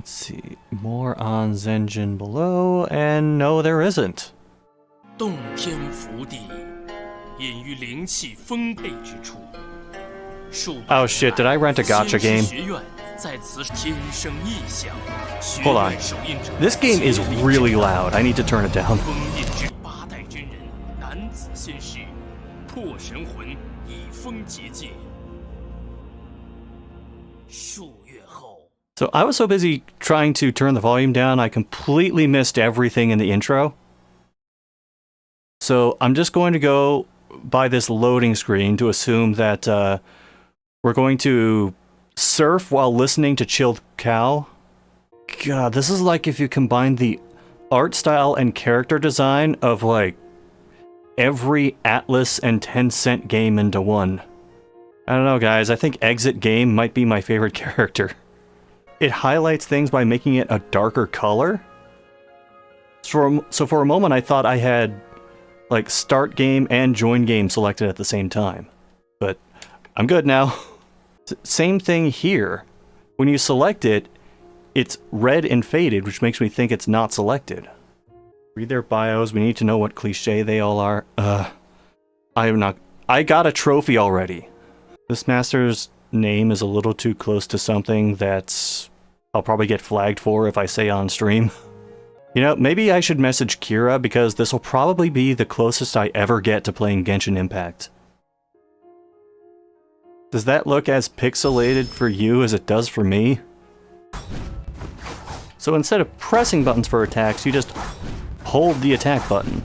Let's see. More on Zengeon below, and no, there isn't. 洞天福地，隐于灵气丰沛之处。Oh shit, did I rent a gacha game? Hold on. This game is really loud. I need to turn it down. So I was so busy trying to turn the volume down, I completely missed everything in the intro. So I'm just going to go by this loading screen to assume that we're going to surf while listening to Chilled Cow. God, this is like if you combine the art style and character design of like every Atlas and Tencent game into one. I don't know, guys. I think Exit Game might be my favorite character. It highlights things by making it a darker color. So for a moment, I thought I had like Start Game and Join Game selected at the same time. But I'm good now. Same thing here. When you select it, it's red and faded, which makes me think it's not selected. Read their bios. We need to know what cliche they all are. I got a trophy already. This master's name is a little too close to something that I'll probably get flagged for if I say on stream. You know, maybe I should message Kira because this will probably be the closest I ever get to playing Genshin Impact. Does that look as pixelated for you as it does for me? So instead of pressing buttons for attacks, you just hold the attack button.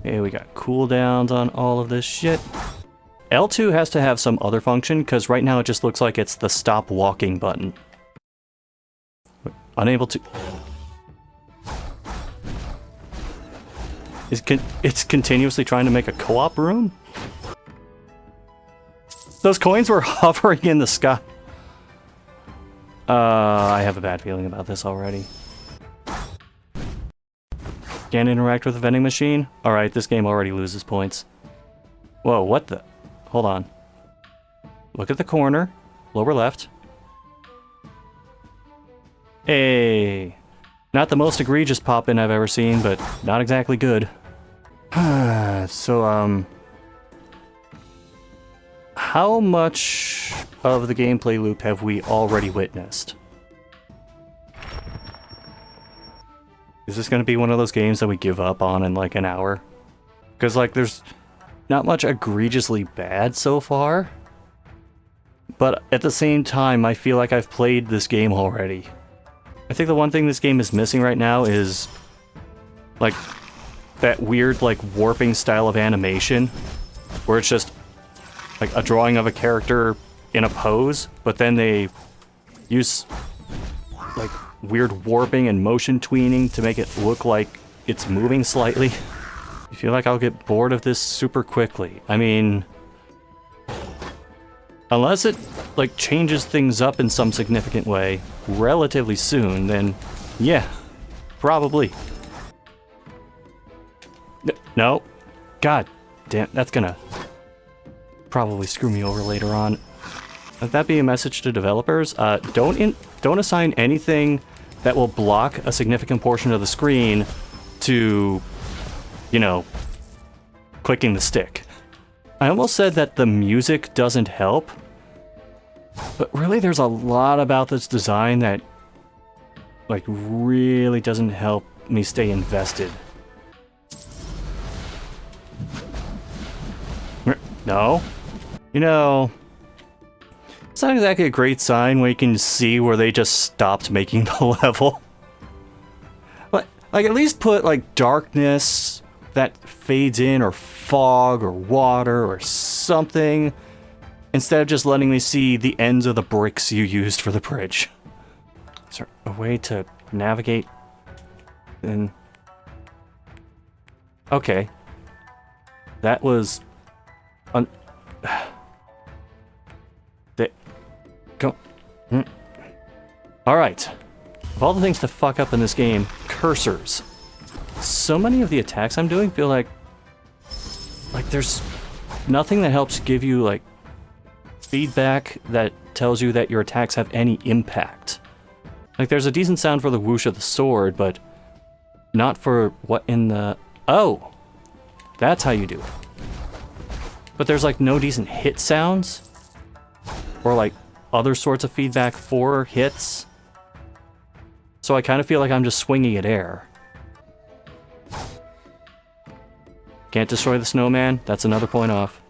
Okay, we got cooldowns on all of this shit. L2 has to have some other function, because right now it just looks like it's the stop walking button. Unable to... It's continuously trying to make a co-op room? Those coins were hovering in the sky. I have a bad feeling about this already. Can't interact with the vending machine? Alright, this game already loses points. Whoa, what the... Hold on. Look at the corner. Lower left. Hey. Not the most egregious pop-in I've ever seen, but not exactly good. So, how much of the gameplay loop have we already witnessed? Is this going to be one of those games that we give up on in like an hour? Because like there's not much egregiously bad so far. But at the same time, I feel like I've played this game already. I think the one thing this game is missing right now is like that weird like warping style of animation where it's just like a drawing of a character in a pose, but then they use like weird warping and motion tweening to make it look like it's moving slightly. I feel like I'll get bored of this super quickly. I mean, unless it like changes things up in some significant way relatively soon, then yeah, probably. No. God damn, that's gonna probably screw me over later on. Let that be a message to developers. Don't assign anything that will block a significant portion of the screen to, you know, clicking the stick. I almost said that the music doesn't help, but really there's a lot about this design that, like, really doesn't help me stay invested. No? You know, it's not exactly a great sign when you can see where they just stopped making the level. Like at least put, like, darkness that fades in, or fog, or water, or something, instead of just letting me see the ends of the bricks you used for the bridge. Is there a way to navigate? And okay. That was... Go. Alright. Of all the things to fuck up in this game, cursors. So many of the attacks I'm doing feel like there's nothing that helps give you, like, feedback that tells you that your attacks have any impact. Like, there's a decent sound for the whoosh of the sword, but not for what in the... Oh! That's how you do it. But there's, like, no decent hit sounds? Or, like, other sorts of feedback for hits? So I kind of feel like I'm just swinging at air. Can't destroy the snowman? That's another point off.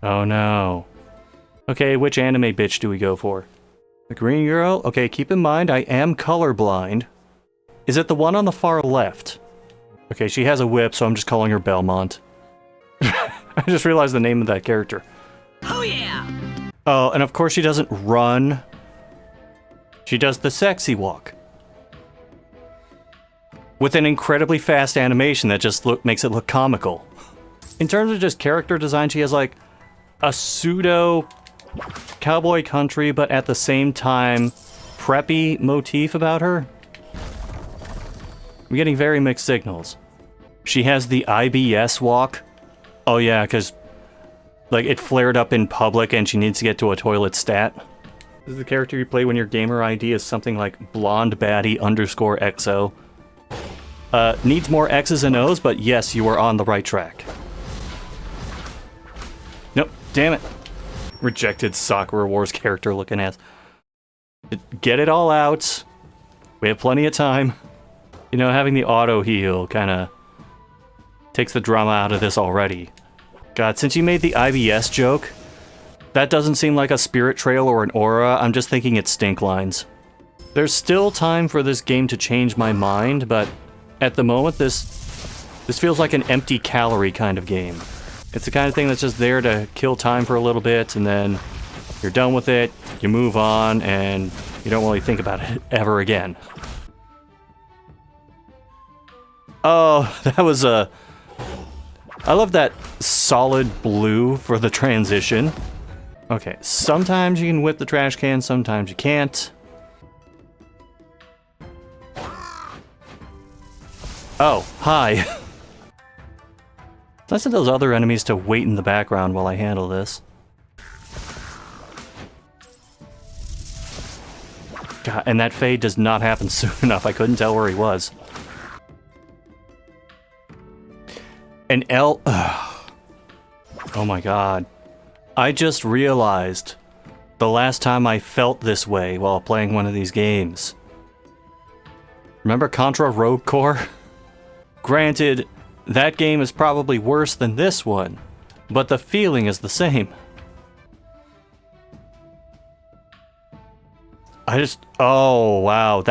Oh no. Okay, which anime bitch do we go for? The green girl? Okay, keep in mind I am colorblind. Is it the one on the far left? Okay, she has a whip, so I'm just calling her Belmont. I just realized the name of that character. Oh yeah! Oh, and of course she doesn't run. She does the sexy walk. With an incredibly fast animation that just makes it look comical. In terms of just character design, she has like a pseudo cowboy country, but at the same time, preppy motif about her. I'm getting very mixed signals. She has the IBS walk. Oh yeah, because like it flared up in public and she needs to get to a toilet stat. This is the character you play when your gamer ID is something like blonde baddie _XO. Needs more X's and O's, but yes, you are on the right track. Nope, damn it. Rejected Sakura Wars character looking ass. Get it all out. We have plenty of time. You know, having the auto heal kind of takes the drama out of this already. God, since you made the IBS joke, that doesn't seem like a spirit trail or an aura. I'm just thinking it's stink lines. There's still time for this game to change my mind, but at the moment, this feels like an empty calorie kind of game. It's the kind of thing that's just there to kill time for a little bit, and then you're done with it, you move on, and you don't really think about it ever again. Oh, that was a... I love that solid blue for the transition. Okay, sometimes you can whip the trash can, sometimes you can't. Oh, hi. It's nice of those other enemies to wait in the background while I handle this. God, and that fade does not happen soon enough. I couldn't tell where he was. An L... Oh my god. I just realized the last time I felt this way while playing one of these games. Remember Contra Rogue Core? Granted, that game is probably worse than this one, but the feeling is the same. Oh wow,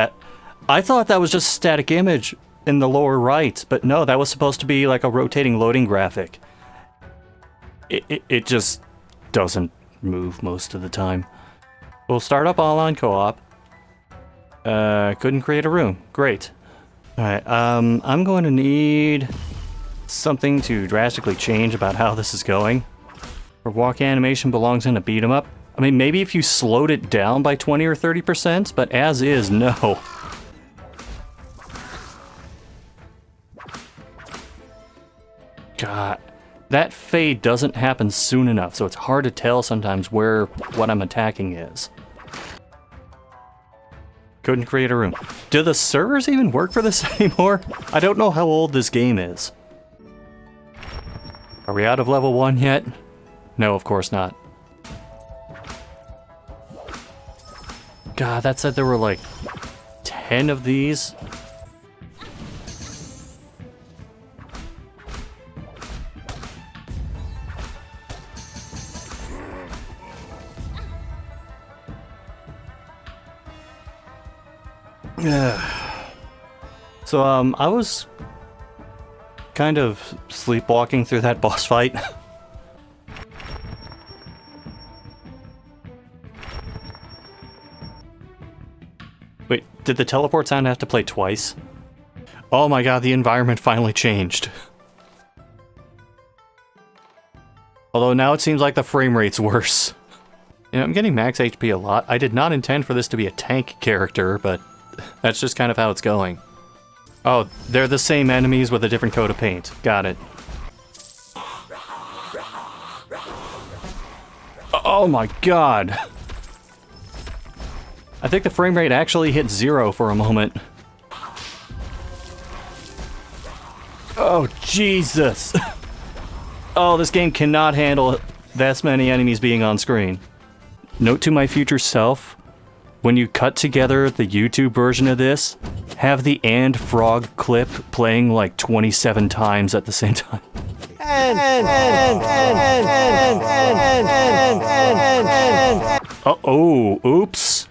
I thought that was just a static image in the lower right, but no, that was supposed to be like a rotating loading graphic. It just doesn't move most of the time. We'll start up online co-op. Couldn't create a room. Great. Alright, I'm going to need something to drastically change about how this is going. Or walk animation belongs in a beat 'em up. I mean, maybe if you slowed it down by 20 or 30%, but as is, no. God, that fade doesn't happen soon enough, so it's hard to tell sometimes where what I'm attacking is. Couldn't create a room. Do the servers even work for this anymore? I don't know how old this game is. Are we out of level 1 yet? No, of course not. God, that said there were like 10 of these. So, I was kind of sleepwalking through that boss fight. Wait, did the teleport sound have to play twice? Oh my god, the environment finally changed. Although now it seems like the frame rate's worse. You know, I'm getting max HP a lot. I did not intend for this to be a tank character, but that's just kind of how it's going. Oh, they're the same enemies with a different coat of paint. Got it. Oh my god. I think the frame rate actually hit 0 for a moment. Oh, Jesus. Oh, this game cannot handle this many enemies being on screen. Note to my future self, when you cut together the YouTube version of this, have the "and frog" clip playing like 27 times at the same time. Oh, oops.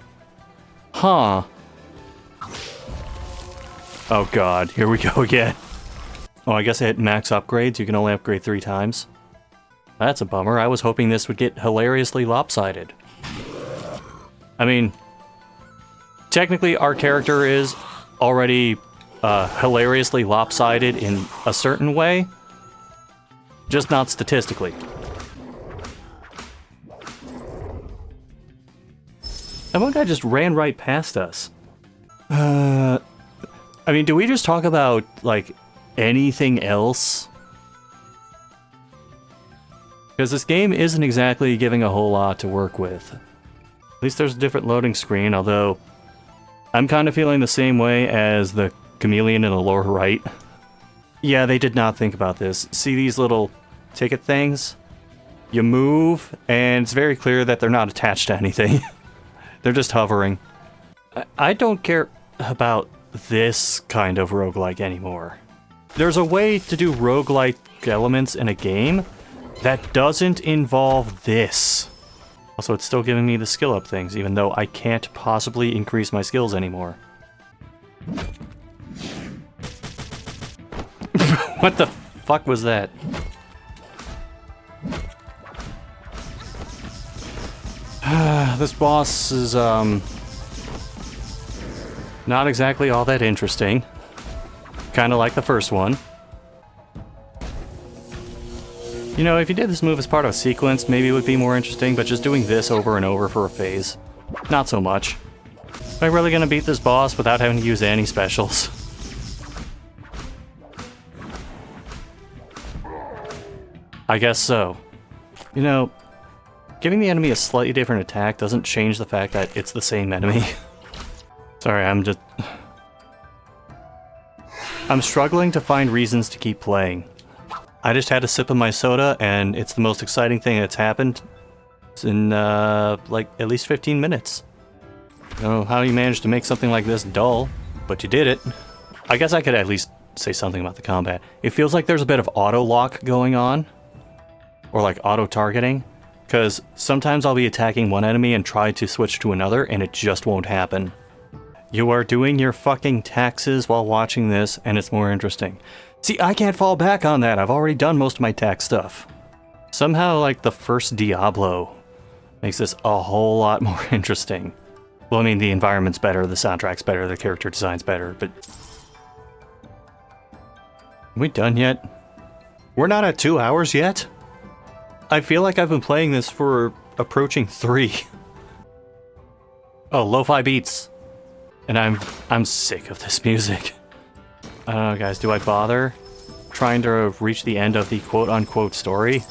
Huh. Oh god, here we go again. Oh, I guess I hit max upgrades. You can only upgrade 3 times. That's a bummer. I was hoping this would get hilariously lopsided. I mean, technically our character is already hilariously lopsided in a certain way, just not statistically. And one guy just ran right past us. I mean, do we just talk about, like, anything else? Because this game isn't exactly giving a whole lot to work with. At least there's a different loading screen, although I'm kind of feeling the same way as the chameleon in the lower right. Yeah, they did not think about this. See these little ticket things? You move, and it's very clear that they're not attached to anything. They're just hovering. I don't care about this kind of roguelike anymore. There's a way to do roguelike elements in a game that doesn't involve this. Also, it's still giving me the skill up things, even though I can't possibly increase my skills anymore. What the fuck was that? This boss is, not exactly all that interesting. Kinda like the first one. You know, if you did this move as part of a sequence, maybe it would be more interesting, but just doing this over and over for a phase, not so much. Am I really gonna beat this boss without having to use any specials? I guess so. You know, giving the enemy a slightly different attack doesn't change the fact that it's the same enemy. Sorry, I'm struggling to find reasons to keep playing. I just had a sip of my soda, and it's the most exciting thing that's happened in, like, at least 15 minutes. I don't know how you managed to make something like this dull, but you did it. I guess I could at least say something about the combat. It feels like there's a bit of auto-lock going on, or like auto-targeting, because sometimes I'll be attacking one enemy and try to switch to another, and it just won't happen. You are doing your fucking taxes while watching this, and it's more interesting. See, I can't fall back on that. I've already done most of my tax stuff. Somehow, like, the first Diablo makes this a whole lot more interesting. Well, I mean, the environment's better, the soundtrack's better, the character design's better, but... Are we done yet? We're not at 2 hours yet? I feel like I've been playing this for approaching 3. Oh, lo-fi beats. And I'm sick of this music. I don't know, guys, do I bother trying to reach the end of the quote-unquote story?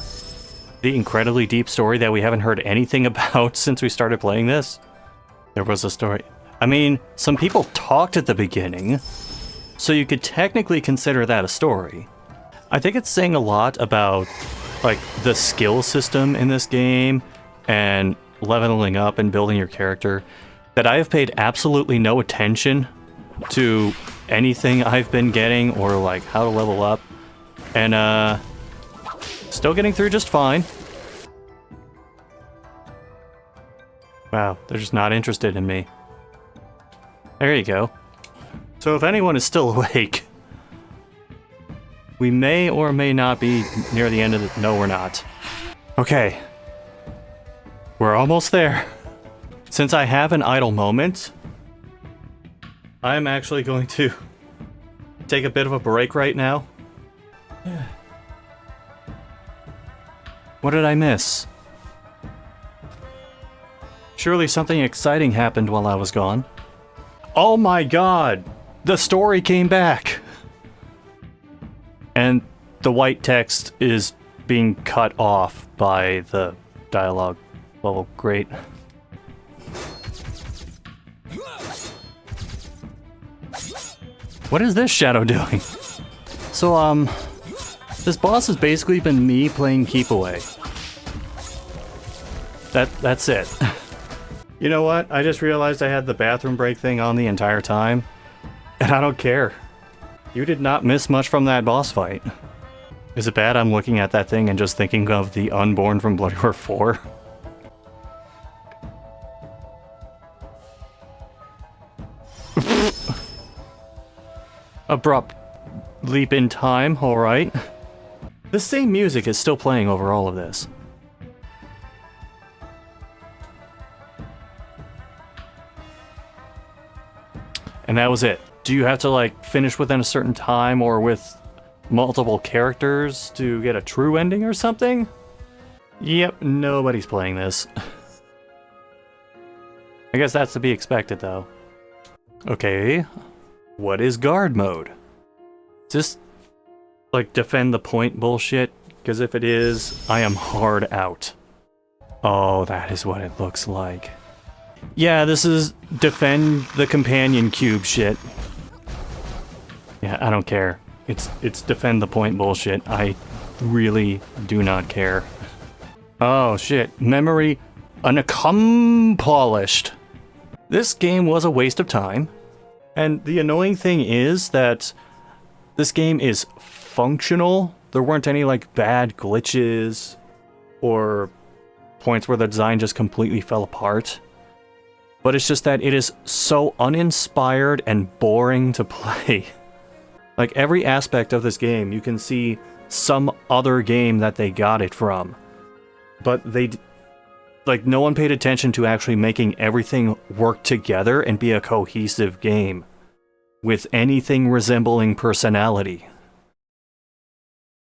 The incredibly deep story that we haven't heard anything about since we started playing this? There was a story. I mean, some people talked at the beginning, so you could technically consider that a story. I think it's saying a lot about, like, the skill system in this game and leveling up and building your character, that I have paid absolutely no attention to anything I've been getting or, like, how to level up. And, still getting through just fine. Wow, they're just not interested in me. There you go. So if anyone is still awake, we may or may not be near the end of the... No, we're not. Okay. We're almost there. Since I have an idle moment, I'm actually going to take a bit of a break right now. What did I miss? Surely something exciting happened while I was gone. Oh my god! The story came back! And the white text is being cut off by the dialogue bubble. Great. What is this shadow doing? So, this boss has basically been me playing keep away. That's it. You know what? I just realized I had the bathroom break thing on the entire time, and I don't care. You did not miss much from that boss fight. Is it bad I'm looking at that thing and just thinking of the Unborn from Bloody Roar 4? Abrupt leap in time, alright. The same music is still playing over all of this. And that was it. Do you have to, like, finish within a certain time or with multiple characters to get a true ending or something? Yep, nobody's playing this. I guess that's to be expected, though. Okay, what is guard mode? Just, like, defend the point bullshit? Because if it is, I am hard out. Oh, that is what it looks like. Yeah, this is defend the companion cube shit. Yeah, I don't care. It's defend the point bullshit. I really do not care. Oh shit, memory unaccomplished. This game was a waste of time. And the annoying thing is that this game is functional. There weren't any like bad glitches or points where the design just completely fell apart. But it's just that it is so uninspired and boring to play. Like every aspect of this game, you can see some other game that they got it from. But like no one paid attention to actually making everything work together and be a cohesive game with anything resembling personality.